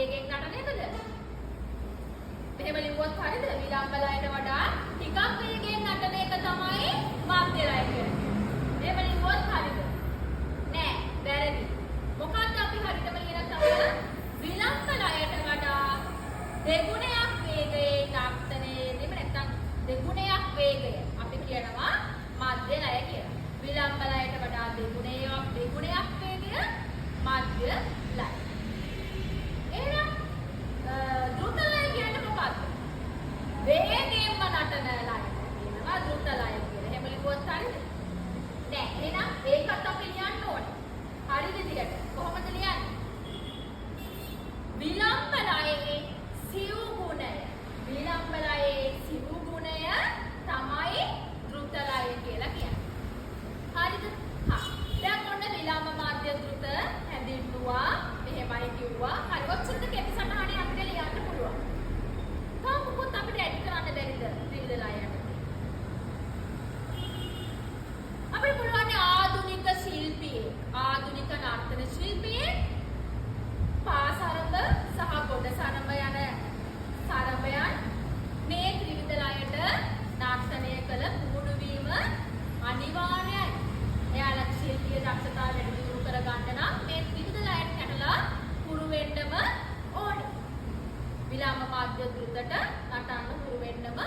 වේගෙන් නටන එකද? මෙහෙම ලිව්වොත් හරියද? විලම්බ ලයට වඩා ටිකක් වේගෙන් නටන එක තමයි මධ්‍ය ලය කියන්නේ. මෙහෙම ලිව්වොත් හරියද? නෑ, වැරදි. මොකක්ද අපි හරියටම ලියන තමයි විලම්බ ලයට වඩා දෙගුණයක් වේගයෙන් නර්තනයේදීම නැත්නම් දෙගුණයක් වේගය අපි කියනවා මධ්‍ය ලය කියලා. විලම්බ ලයට වඩා දෙගුණයක් වේගය මධ්‍ය ලය. එහෙනම් ද්‍රුත ලය කියන්නේ මොකක්ද? වේගයෙන්ම නටන ලය කියනවා ද්‍රුත ලය කියලා. එහෙම ලිව්වොත් හරියද? නෑ. එහෙනම් ඒකත් අපි ලියන්න ඕනේ. හරි විදිහට. කොහොමද ලියන්නේ? විලම්බ ලයේ සිව් ගුණය. විලම්බ ලයේ සිව් ගුණය තමයි ද්‍රුත ලය කියලා කියන්නේ. හරිද? හා. දැන් ඔන්න විලම්බ මාධ්‍ය ද්‍රුත හැඳින්වුවා. මෙහෙමයි කිව්වා. හරි. ඔච්චරද කෙටි සටහනේ අපිට ලියන්න පුළුවන්. තා මොකද අපිට ඇඩ් කරන්න බැරිද ත්‍රිවිධ ලයයට? අපිට පුළුවන් ආධුනික ශිල්පියෙක්, ආධුනික නර්තන ශිල්පියෙක් පාසරඹ සහ ගොඩ සරඹ යන සරඹයන් මේ ත්‍රිවිධ ලයට නර්තනය කළ පුහුණු වීම අනිවාර්යයි. එයාලා ශිල්පීය දක්ෂතාව වැඩි දියුණු කර ගන්න නම් මේ ත්‍රිවිධ ලයට නැටලා පුරු වෙන්නම ඕනේ. විලම්බ මාධ්‍ය ද්‍රුතට නටන්න පුරු වෙන්නම